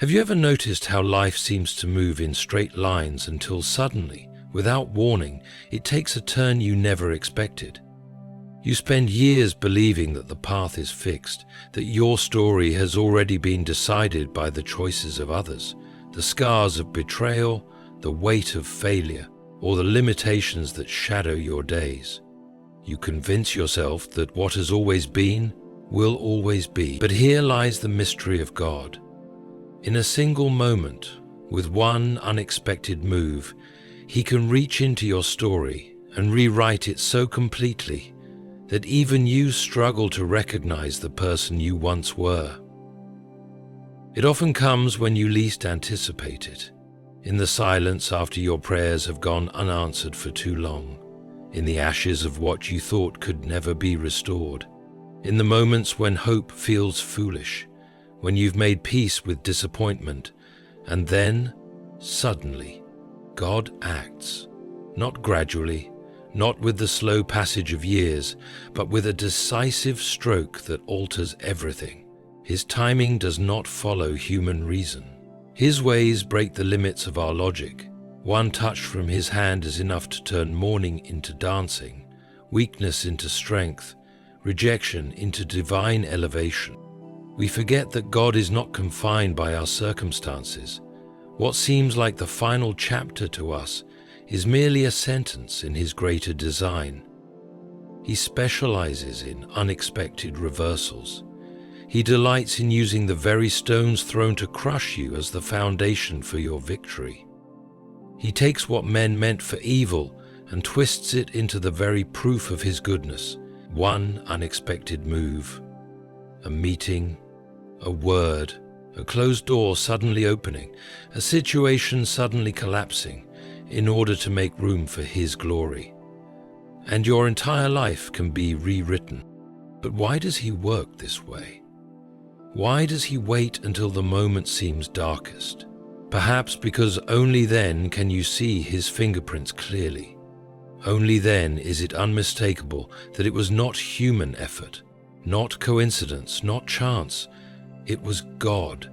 Have you ever noticed how life seems to move in straight lines until suddenly, without warning, it takes a turn you never expected? You spend years believing that the path is fixed, that your story has already been decided by the choices of others, the scars of betrayal, the weight of failure, or the limitations that shadow your days. You convince yourself that what has always been will always be. But here lies the mystery of God. In a single moment, with one unexpected move, He can reach into your story and rewrite it so completely that even you struggle to recognize the person you once were. It often comes when you least anticipate it, in the silence after your prayers have gone unanswered for too long, in the ashes of what you thought could never be restored, in the moments when hope feels foolish, when you've made peace with disappointment, and then, suddenly, God acts, not gradually, not with the slow passage of years, but with a decisive stroke that alters everything. His timing does not follow human reason. His ways break the limits of our logic. One touch from His hand is enough to turn mourning into dancing, weakness into strength, rejection into divine elevation. We forget that God is not confined by our circumstances. What seems like the final chapter to us is merely a sentence in His greater design. He specializes in unexpected reversals. He delights in using the very stones thrown to crush you as the foundation for your victory. He takes what men meant for evil and twists it into the very proof of His goodness. One unexpected move, a meeting, a word, a closed door suddenly opening, a situation suddenly collapsing, in order to make room for His glory. And your entire life can be rewritten. But why does He work this way? Why does He wait until the moment seems darkest? Perhaps because only then can you see His fingerprints clearly. Only then is it unmistakable that it was not human effort, not coincidence, not chance. It was God.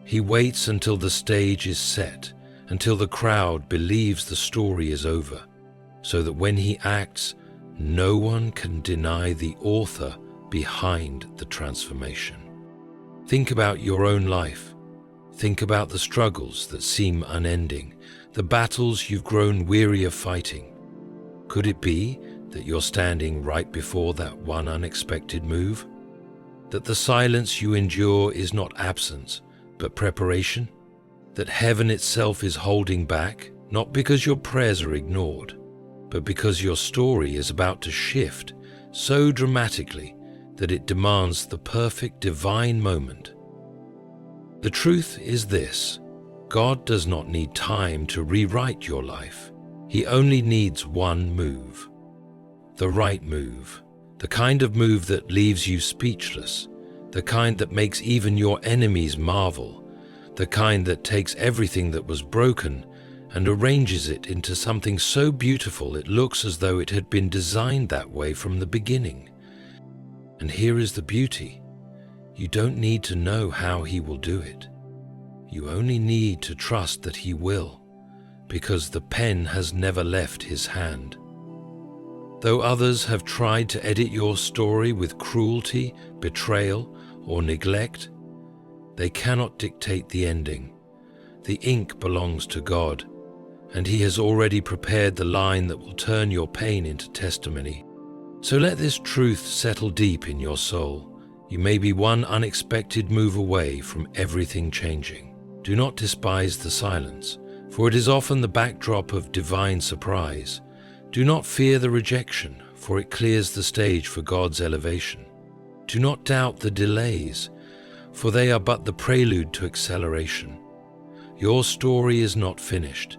He waits until the stage is set, until the crowd believes the story is over, so that when He acts, no one can deny the author behind the transformation. Think about your own life. Think about the struggles that seem unending, the battles you've grown weary of fighting. Could it be that you're standing right before that one unexpected move? That the silence you endure is not absence, but preparation? That heaven itself is holding back, not because your prayers are ignored, but because your story is about to shift so dramatically that it demands the perfect divine moment. The truth is this: God does not need time to rewrite your life. He only needs one move. The right move. The kind of move that leaves you speechless. The kind that makes even your enemies marvel. The kind that takes everything that was broken and arranges it into something so beautiful it looks as though it had been designed that way from the beginning. And here is the beauty. You don't need to know how He will do it. You only need to trust that He will, because the pen has never left His hand. Though others have tried to edit your story with cruelty, betrayal, or neglect, they cannot dictate the ending. The ink belongs to God, and He has already prepared the line that will turn your pain into testimony. So let this truth settle deep in your soul. You may be one unexpected move away from everything changing. Do not despise the silence, for it is often the backdrop of divine surprise. Do not fear the rejection, for it clears the stage for God's elevation. Do not doubt the delays, for they are but the prelude to acceleration. Your story is not finished.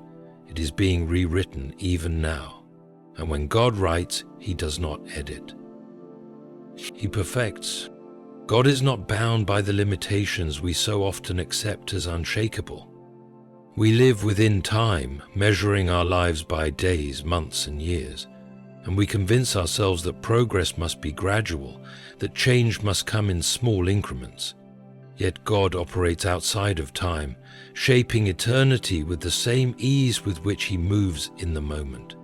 It is being rewritten even now. And when God writes, He does not edit. He perfects. God is not bound by the limitations we so often accept as unshakable. We live within time, measuring our lives by days, months, and years, and we convince ourselves that progress must be gradual, that change must come in small increments. Yet God operates outside of time, shaping eternity with the same ease with which He moves in the moment.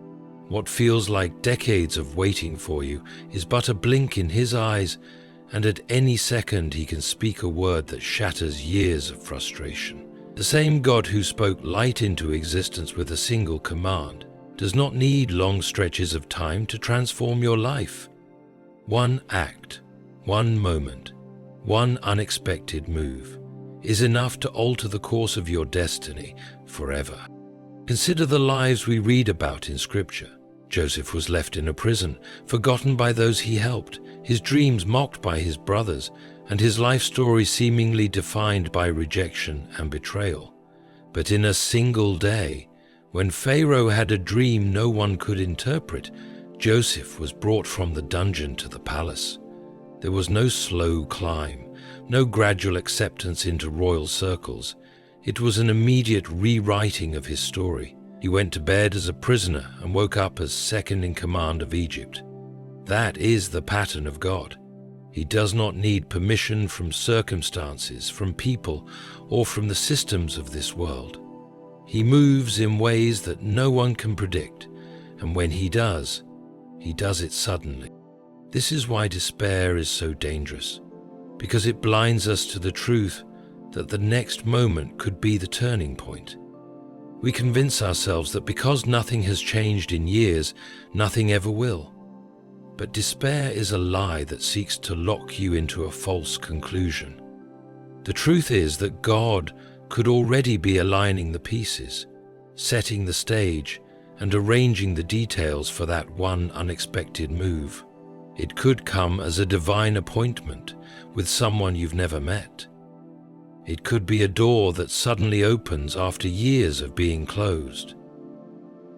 What feels like decades of waiting for you is but a blink in His eyes, and at any second He can speak a word that shatters years of frustration. The same God who spoke light into existence with a single command does not need long stretches of time to transform your life. One act, one moment, one unexpected move is enough to alter the course of your destiny forever. Consider the lives we read about in Scripture. Joseph was left in a prison, forgotten by those he helped, his dreams mocked by his brothers, and his life story seemingly defined by rejection and betrayal. But in a single day, when Pharaoh had a dream no one could interpret, Joseph was brought from the dungeon to the palace. There was no slow climb, no gradual acceptance into royal circles. It was an immediate rewriting of his story. He went to bed as a prisoner and woke up as second in command of Egypt. That is the pattern of God. He does not need permission from circumstances, from people, or from the systems of this world. He moves in ways that no one can predict, and when He does it suddenly. This is why despair is so dangerous, because it blinds us to the truth that the next moment could be the turning point. We convince ourselves that because nothing has changed in years, nothing ever will. But despair is a lie that seeks to lock you into a false conclusion. The truth is that God could already be aligning the pieces, setting the stage, and arranging the details for that one unexpected move. It could come as a divine appointment with someone you've never met. It could be a door that suddenly opens after years of being closed.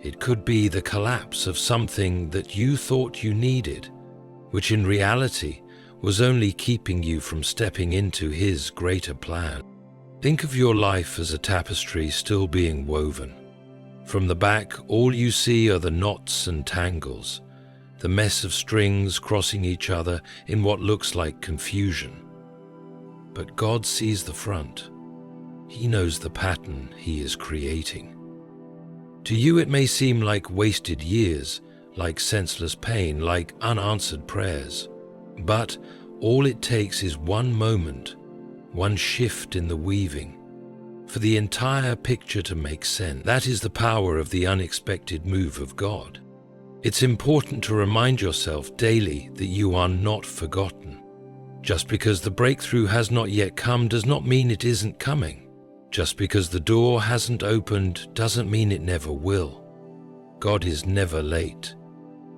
It could be the collapse of something that you thought you needed, which in reality was only keeping you from stepping into His greater plan. Think of your life as a tapestry still being woven. From the back, all you see are the knots and tangles, the mess of strings crossing each other in what looks like confusion. But God sees the front. He knows the pattern He is creating. To you it may seem like wasted years, like senseless pain, like unanswered prayers. But all it takes is one moment, one shift in the weaving, for the entire picture to make sense. That is the power of the unexpected move of God. It's important to remind yourself daily that you are not forgotten. Just because the breakthrough has not yet come does not mean it isn't coming. Just because the door hasn't opened doesn't mean it never will. God is never late.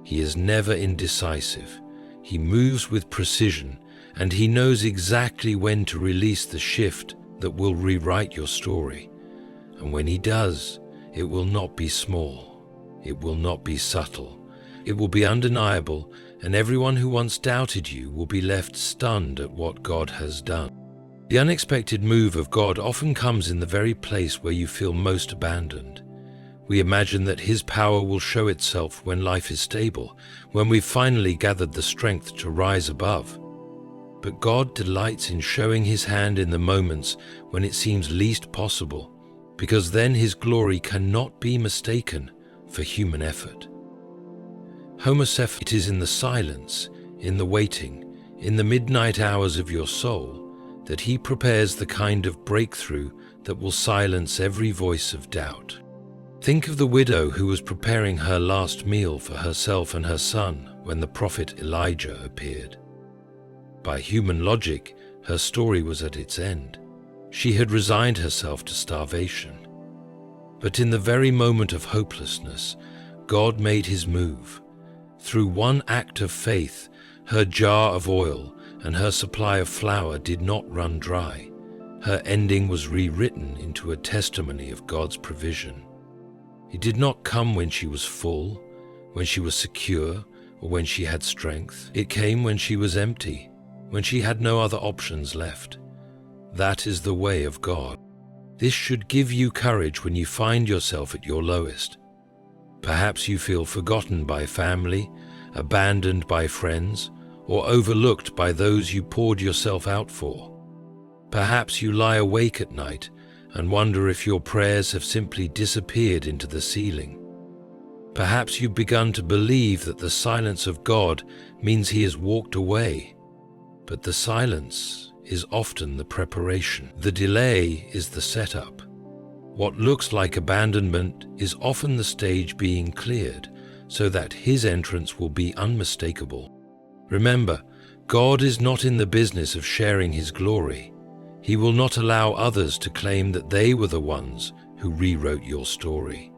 He is never indecisive. He moves with precision, and He knows exactly when to release the shift that will rewrite your story. And when He does, it will not be small. It will not be subtle. It will be undeniable, and everyone who once doubted you will be left stunned at what God has done. The unexpected move of God often comes in the very place where you feel most abandoned. We imagine that His power will show itself when life is stable, when we've finally gathered the strength to rise above. But God delights in showing His hand in the moments when it seems least possible, because then His glory cannot be mistaken for human effort. It is in the silence, in the waiting, in the midnight hours of your soul, that He prepares the kind of breakthrough that will silence every voice of doubt. Think of the widow who was preparing her last meal for herself and her son when the prophet Elijah appeared. By human logic, her story was at its end. She had resigned herself to starvation. But in the very moment of hopelessness, God made His move. Through one act of faith, her jar of oil and her supply of flour did not run dry. Her ending was rewritten into a testimony of God's provision. It did not come when she was full, when she was secure, or when she had strength. It came when she was empty, when she had no other options left. That is the way of God. This should give you courage when you find yourself at your lowest. Perhaps you feel forgotten by family, abandoned by friends, or overlooked by those you poured yourself out for. Perhaps you lie awake at night and wonder if your prayers have simply disappeared into the ceiling. Perhaps you've begun to believe that the silence of God means He has walked away. But the silence is often the preparation. The delay is the setup. What looks like abandonment is often the stage being cleared so that His entrance will be unmistakable. Remember, God is not in the business of sharing His glory. He will not allow others to claim that they were the ones who rewrote your story.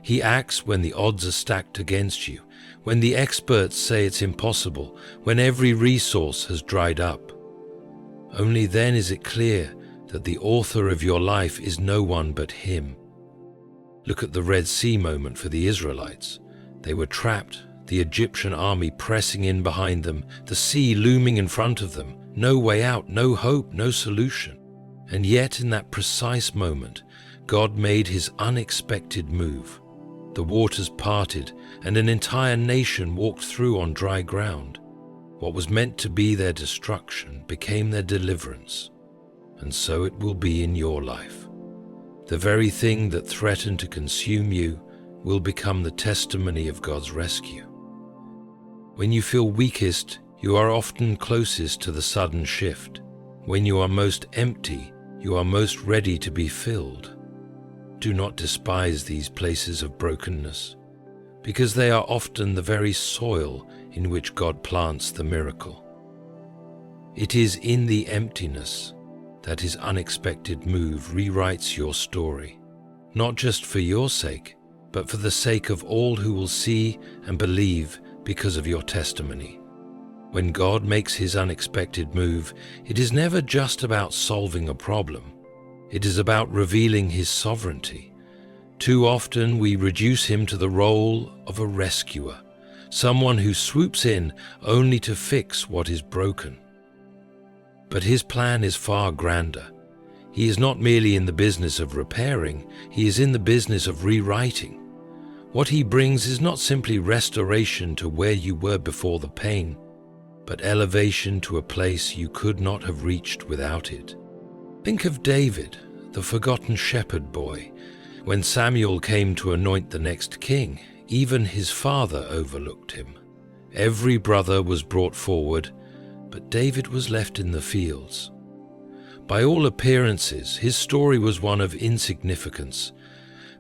He acts when the odds are stacked against you, when the experts say it's impossible, when every resource has dried up. Only then is it clear that the author of your life is no one but Him. Look at the Red Sea moment for the Israelites. They were trapped, the Egyptian army pressing in behind them, the sea looming in front of them, no way out, no hope, no solution. And yet in that precise moment, God made His unexpected move. The waters parted, and an entire nation walked through on dry ground. What was meant to be their destruction became their deliverance. And so it will be in your life. The very thing that threatened to consume you will become the testimony of God's rescue. When you feel weakest, you are often closest to the sudden shift. When you are most empty, you are most ready to be filled. Do not despise these places of brokenness, because they are often the very soil in which God plants the miracle. It is in the emptiness that His unexpected move rewrites your story, not just for your sake, but for the sake of all who will see and believe because of your testimony. When God makes His unexpected move, it is never just about solving a problem. It is about revealing His sovereignty. Too often we reduce Him to the role of a rescuer, someone who swoops in only to fix what is broken. But His plan is far grander. He is not merely in the business of repairing, He is in the business of rewriting. What He brings is not simply restoration to where you were before the pain, but elevation to a place you could not have reached without it. Think of David, the forgotten shepherd boy. When Samuel came to anoint the next king, even his father overlooked him. Every brother was brought forward, but David was left in the fields. By all appearances, his story was one of insignificance,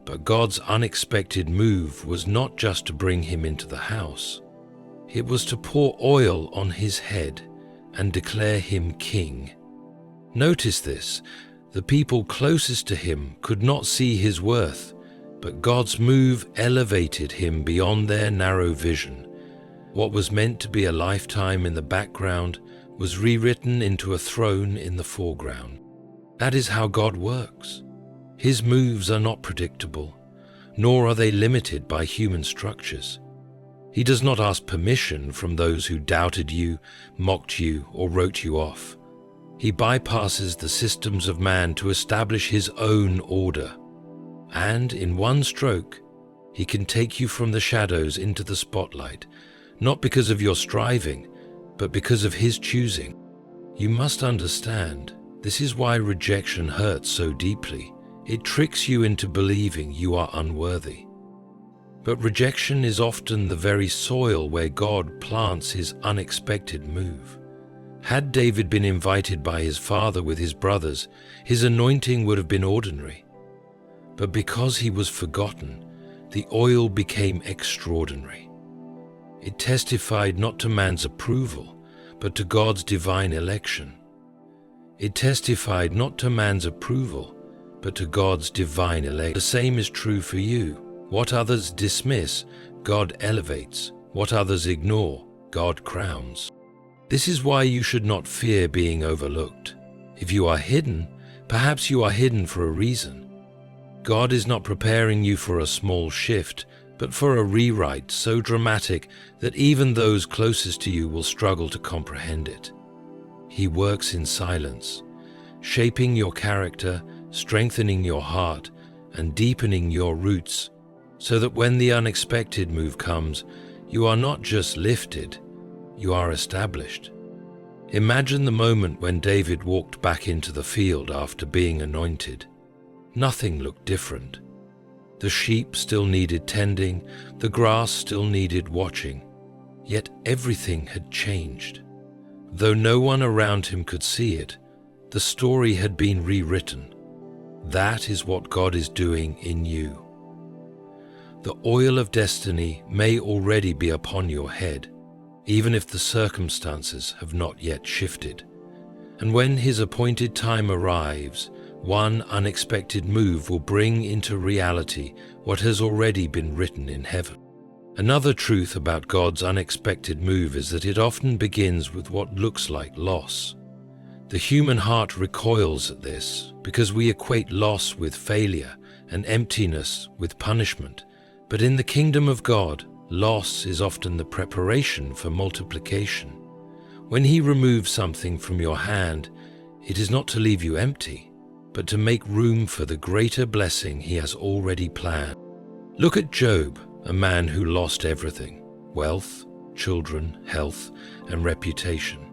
but God's unexpected move was not just to bring him into the house. It was to pour oil on his head and declare him king. Notice this, the people closest to him could not see his worth, but God's move elevated him beyond their narrow vision. What was meant to be a lifetime in the background was rewritten into a throne in the foreground. That is how God works. His moves are not predictable, nor are they limited by human structures. He does not ask permission from those who doubted you, mocked you, or wrote you off. He bypasses the systems of man to establish His own order. And in one stroke, He can take you from the shadows into the spotlight, not because of your striving, but because of His choosing. You must understand, this is why rejection hurts so deeply. It tricks you into believing you are unworthy. But rejection is often the very soil where God plants His unexpected move. Had David been invited by his father with his brothers, his anointing would have been ordinary. But because he was forgotten, the oil became extraordinary. It testified not to man's approval, but to God's divine election. It testified not to man's approval, but to God's divine election. The same is true for you. What others dismiss, God elevates. What others ignore, God crowns. This is why you should not fear being overlooked. If you are hidden, perhaps you are hidden for a reason. God is not preparing you for a small shift, but for a rewrite so dramatic that even those closest to you will struggle to comprehend it. He works in silence, shaping your character, strengthening your heart, and deepening your roots, so that when the unexpected move comes, you are not just lifted, you are established. Imagine the moment when David walked back into the field after being anointed. Nothing looked different. The sheep still needed tending, the grass still needed watching, yet everything had changed. Though no one around him could see it, the story had been rewritten. That is what God is doing in you. The oil of destiny may already be upon your head, even if the circumstances have not yet shifted. And when His appointed time arrives, one unexpected move will bring into reality what has already been written in heaven. Another truth about God's unexpected move is that it often begins with what looks like loss. The human heart recoils at this because we equate loss with failure and emptiness with punishment. But in the kingdom of God, loss is often the preparation for multiplication. When He removes something from your hand, it is not to leave you empty, but to make room for the greater blessing He has already planned. Look at Job, a man who lost everything: wealth, children, health, and reputation.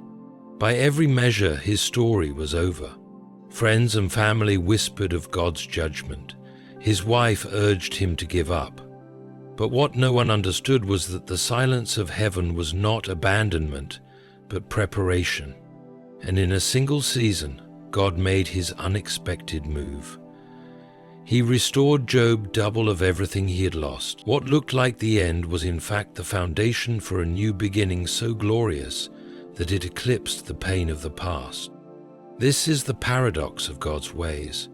By every measure, his story was over. Friends and family whispered of God's judgment. His wife urged him to give up. But what no one understood was that the silence of heaven was not abandonment, but preparation. And in a single season, God made His unexpected move. He restored Job double of everything he had lost. What looked like the end was in fact the foundation for a new beginning so glorious that it eclipsed the pain of the past. This is the paradox of God's ways.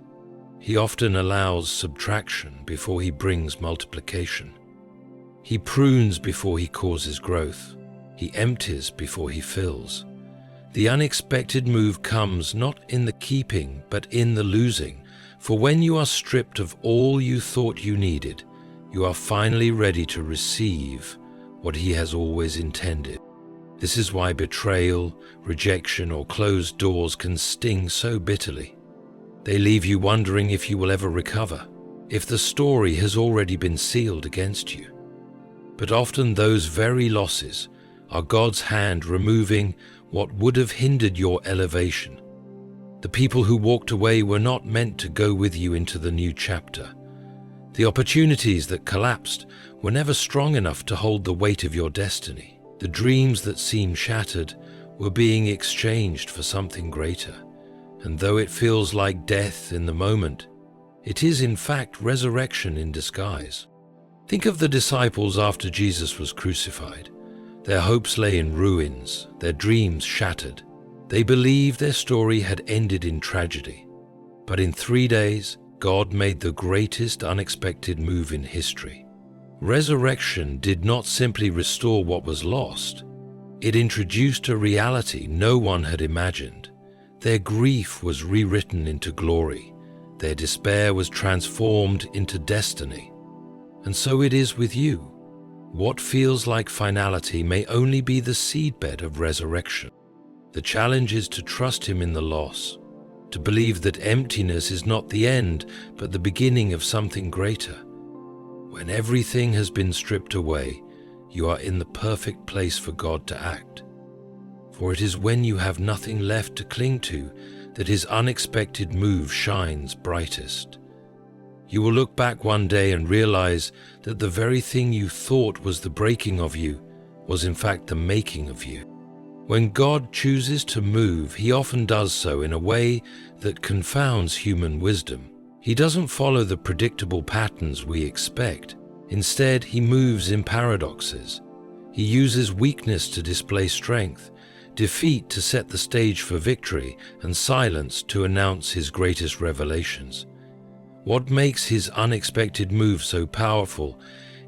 He often allows subtraction before He brings multiplication. He prunes before He causes growth. He empties before He fills. The unexpected move comes not in the keeping, but in the losing. For when you are stripped of all you thought you needed, you are finally ready to receive what He has always intended. This is why betrayal, rejection, or closed doors can sting so bitterly. They leave you wondering if you will ever recover, if the story has already been sealed against you. But often those very losses are God's hand removing what would have hindered your elevation. The people who walked away were not meant to go with you into the new chapter. The opportunities that collapsed were never strong enough to hold the weight of your destiny. The dreams that seemed shattered were being exchanged for something greater. And though it feels like death in the moment, it is in fact resurrection in disguise. Think of the disciples after Jesus was crucified. Their hopes lay in ruins, their dreams shattered. They believed their story had ended in tragedy. But in 3 days, God made the greatest unexpected move in history. Resurrection did not simply restore what was lost. It introduced a reality no one had imagined. Their grief was rewritten into glory. Their despair was transformed into destiny. And so it is with you. What feels like finality may only be the seedbed of resurrection. The challenge is to trust Him in the loss, to believe that emptiness is not the end, but the beginning of something greater. When everything has been stripped away, you are in the perfect place for God to act. For it is when you have nothing left to cling to that His unexpected move shines brightest. You will look back one day and realize that the very thing you thought was the breaking of you was in fact the making of you. When God chooses to move, He often does so in a way that confounds human wisdom. He doesn't follow the predictable patterns we expect. Instead, He moves in paradoxes. He uses weakness to display strength, defeat to set the stage for victory, and silence to announce His greatest revelations. What makes His unexpected move so powerful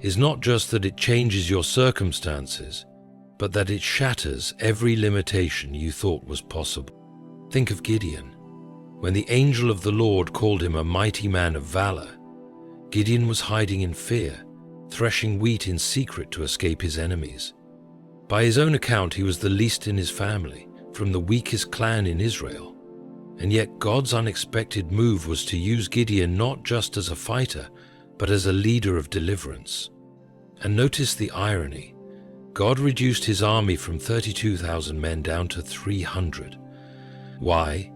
is not just that it changes your circumstances, but that it shatters every limitation you thought was possible. Think of Gideon. When the angel of the Lord called him a mighty man of valor, Gideon was hiding in fear, threshing wheat in secret to escape his enemies. By his own account, he was the least in his family, from the weakest clan in Israel. And yet God's unexpected move was to use Gideon not just as a fighter, but as a leader of deliverance. And notice the irony. God reduced his army from 32,000 men down to 300. Why?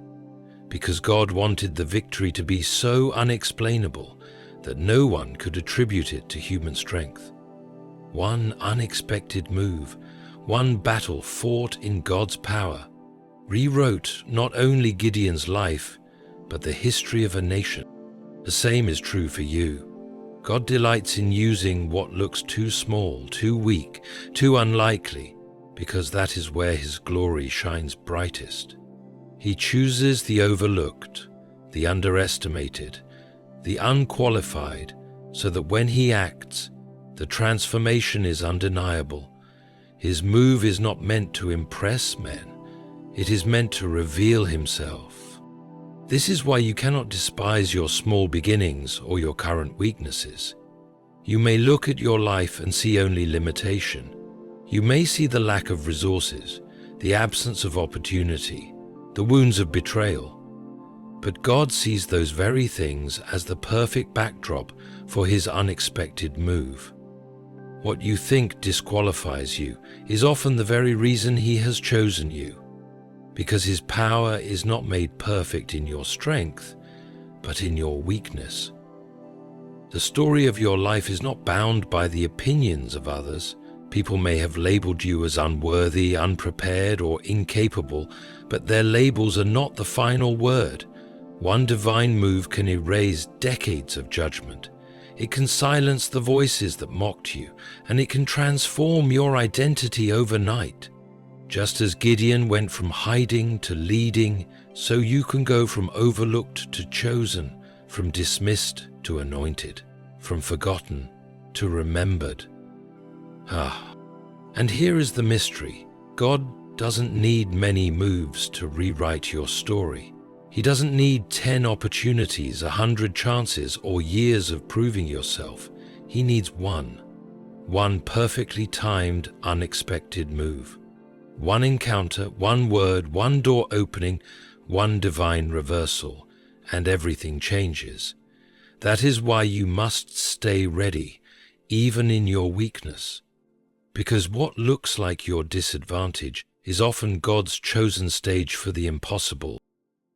Because God wanted the victory to be so unexplainable that no one could attribute it to human strength. One unexpected move, one battle fought in God's power, rewrote not only Gideon's life, but the history of a nation. The same is true for you. God delights in using what looks too small, too weak, too unlikely, because that is where his glory shines brightest. He chooses the overlooked, the underestimated, the unqualified, so that when he acts, the transformation is undeniable. His move is not meant to impress men, it is meant to reveal himself. This is why you cannot despise your small beginnings or your current weaknesses. You may look at your life and see only limitation. You may see the lack of resources, the absence of opportunity, the wounds of betrayal. But God sees those very things as the perfect backdrop for his unexpected move. What you think disqualifies you is often the very reason he has chosen you, because his power is not made perfect in your strength, but in your weakness. The story of your life is not bound by the opinions of others. People may have labeled you as unworthy, unprepared, or incapable, but their labels are not the final word. One divine move can erase decades of judgment. It can silence the voices that mocked you, and it can transform your identity overnight. Just as Gideon went from hiding to leading, so you can go from overlooked to chosen, from dismissed to anointed, from forgotten to remembered. And here is the mystery. God doesn't need many moves to rewrite your story. He doesn't need 10 opportunities, 100 chances, or years of proving yourself. He needs one perfectly timed, unexpected move. One encounter, one word, one door opening, one divine reversal, and everything changes. That is why you must stay ready, even in your weakness. Because what looks like your disadvantage is often God's chosen stage for the impossible.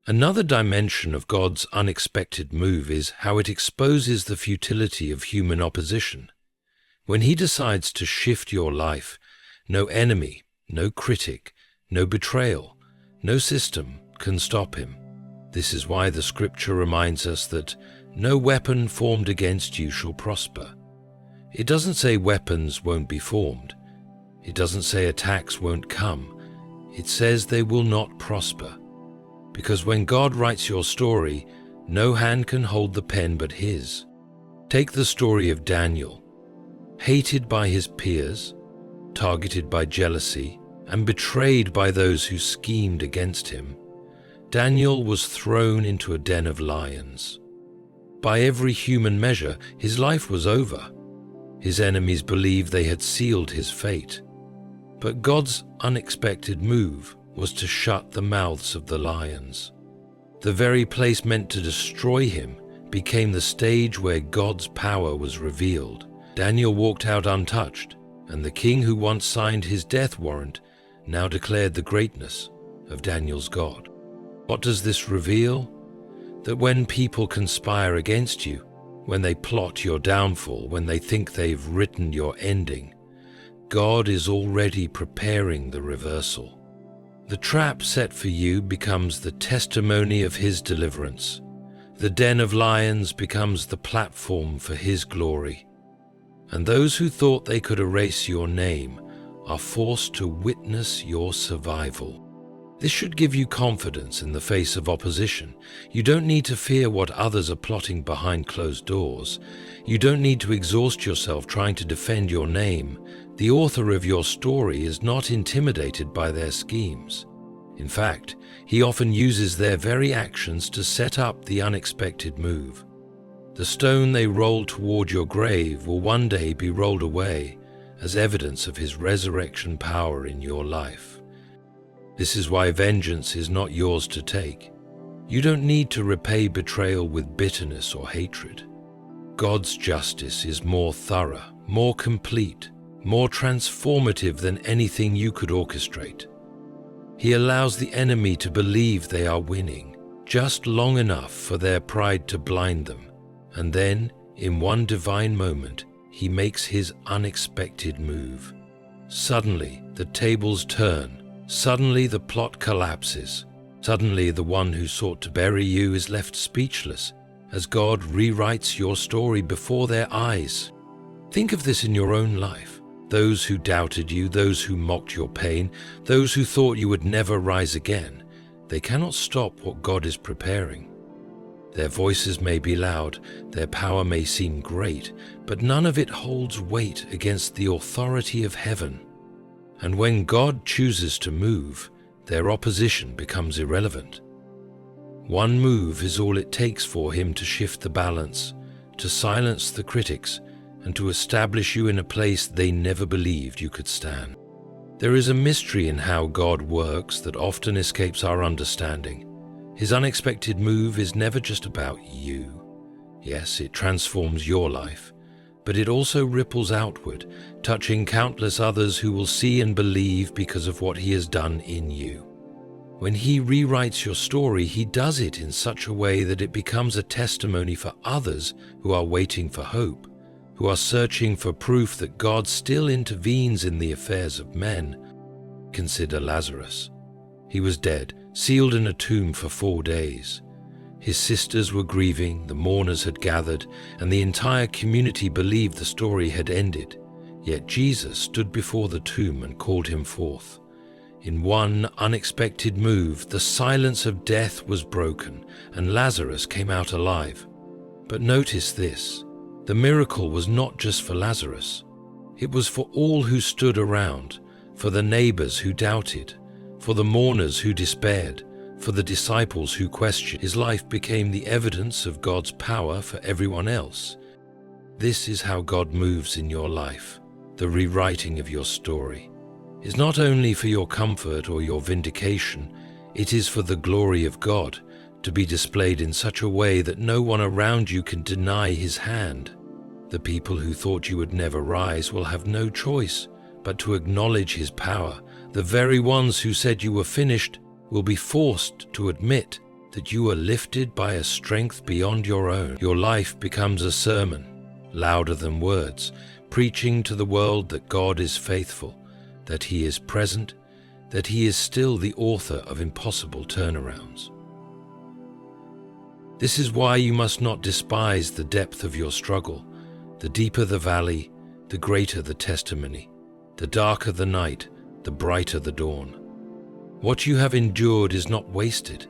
Another dimension of God's unexpected move is how it exposes the futility of human opposition. When he decides to shift your life, no enemy, no critic, no betrayal, no system can stop him. This is why the scripture reminds us that no weapon formed against you shall prosper. It doesn't say weapons won't be formed. It doesn't say attacks won't come. It says they will not prosper. Because when God writes your story, no hand can hold the pen but his. Take the story of Daniel. Hated by his peers, targeted by jealousy, and betrayed by those who schemed against him, Daniel was thrown into a den of lions. By every human measure, his life was over. His enemies believed they had sealed his fate. But God's unexpected move was to shut the mouths of the lions. The very place meant to destroy him became the stage where God's power was revealed. Daniel walked out untouched, and the king who once signed his death warrant now declared the greatness of Daniel's God. What does this reveal? That when people conspire against you, when they plot your downfall, when they think they've written your ending, God is already preparing the reversal. The trap set for you becomes the testimony of his deliverance. The den of lions becomes the platform for his glory. And those who thought they could erase your name are forced to witness your survival. This should give you confidence in the face of opposition. You don't need to fear what others are plotting behind closed doors. You don't need to exhaust yourself trying to defend your name. The author of your story is not intimidated by their schemes. In fact, he often uses their very actions to set up the unexpected move. The stone they rolled toward your grave will one day be rolled away as evidence of his resurrection power in your life. This is why vengeance is not yours to take. You don't need to repay betrayal with bitterness or hatred. God's justice is more thorough, more complete, more transformative than anything you could orchestrate. He allows the enemy to believe they are winning, just long enough for their pride to blind them, and then, in one divine moment, he makes his unexpected move. Suddenly, the tables turn. Suddenly, the plot collapses. Suddenly, the one who sought to bury you is left speechless, as God rewrites your story before their eyes. Think of this in your own life. Those who doubted you, those who mocked your pain, those who thought you would never rise again, they cannot stop what God is preparing. Their voices may be loud, their power may seem great, but none of it holds weight against the authority of heaven. And when God chooses to move, their opposition becomes irrelevant. One move is all it takes for him to shift the balance, to silence the critics, and to establish you in a place they never believed you could stand. There is a mystery in how God works that often escapes our understanding. His unexpected move is never just about you. Yes, it transforms your life, but it also ripples outward, touching countless others who will see and believe because of what he has done in you. When he rewrites your story, he does it in such a way that it becomes a testimony for others who are waiting for hope, who are searching for proof that God still intervenes in the affairs of men. Consider Lazarus. He was dead, sealed in a tomb for 4 days. His sisters were grieving, the mourners had gathered, and the entire community believed the story had ended. Yet Jesus stood before the tomb and called him forth. In one unexpected move, the silence of death was broken, and Lazarus came out alive. But notice this. The miracle was not just for Lazarus. It was for all who stood around, for the neighbors who doubted, for the mourners who despaired, for the disciples who questioned. His life became the evidence of God's power for everyone else. This is how God moves in your life. The rewriting of your story is not only for your comfort or your vindication, it is for the glory of God, to be displayed in such a way that no one around you can deny his hand. The people who thought you would never rise will have no choice but to acknowledge his power. The very ones who said you were finished will be forced to admit that you are lifted by a strength beyond your own. Your life becomes a sermon, louder than words, preaching to the world that God is faithful, that he is present, that he is still the author of impossible turnarounds. This is why you must not despise the depth of your struggle. The deeper the valley, the greater the testimony. The darker the night, the brighter the dawn. What you have endured is not wasted.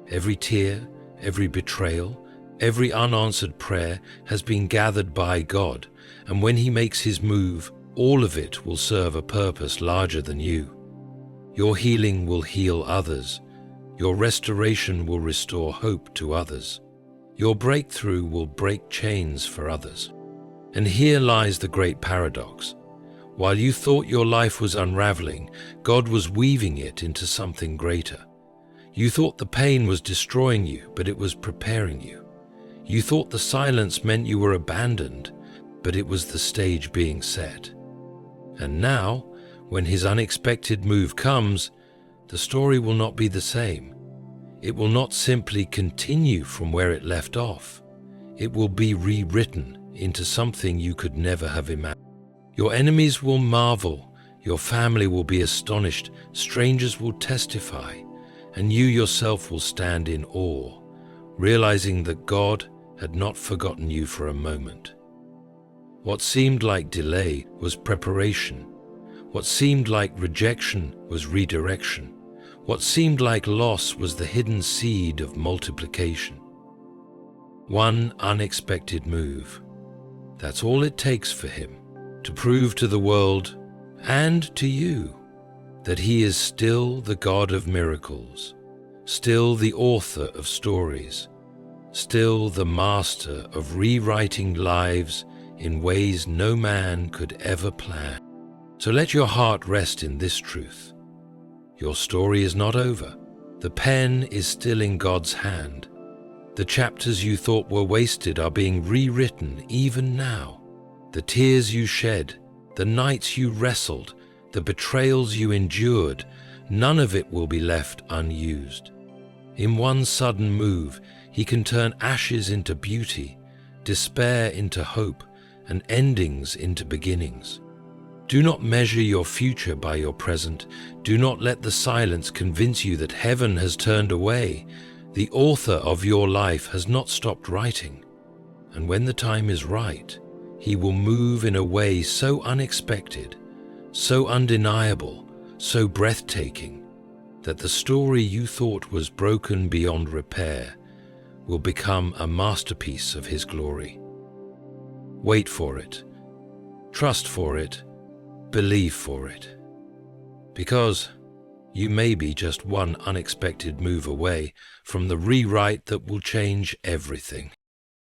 Every tear, every betrayal, every unanswered prayer has been gathered by God, and when he makes his move, all of it will serve a purpose larger than you. Your healing will heal others. Your restoration will restore hope to others. Your breakthrough will break chains for others. And here lies the great paradox. While you thought your life was unraveling, God was weaving it into something greater. You thought the pain was destroying you, but it was preparing you. You thought the silence meant you were abandoned, but it was the stage being set. And now, when his unexpected move comes, the story will not be the same. It will not simply continue from where it left off. It will be rewritten into something you could never have imagined. Your enemies will marvel, your family will be astonished, strangers will testify, and you yourself will stand in awe, realizing that God had not forgotten you for a moment. What seemed like delay was preparation. What seemed like rejection was redirection. What seemed like loss was the hidden seed of multiplication. One unexpected move. That's all it takes for him to prove to the world and to you that he is still the God of miracles, still the author of stories, still the master of rewriting lives in ways no man could ever plan. So let your heart rest in this truth. Your story is not over. The pen is still in God's hand. The chapters you thought were wasted are being rewritten even now. The tears you shed, The nights you wrestled, the betrayals you endured, none of it will be left unused. In one sudden move, he can turn ashes into beauty, despair into hope, and endings into beginnings. Do not measure your future by your present. Do not let the silence convince you that heaven has turned away. The author of your life has not stopped writing. And when the time is right, he will move in a way so unexpected, so undeniable, so breathtaking, that the story you thought was broken beyond repair will become a masterpiece of his glory. Wait for it, trust for it, believe for it. Because you may be just one unexpected move away from the rewrite that will change everything.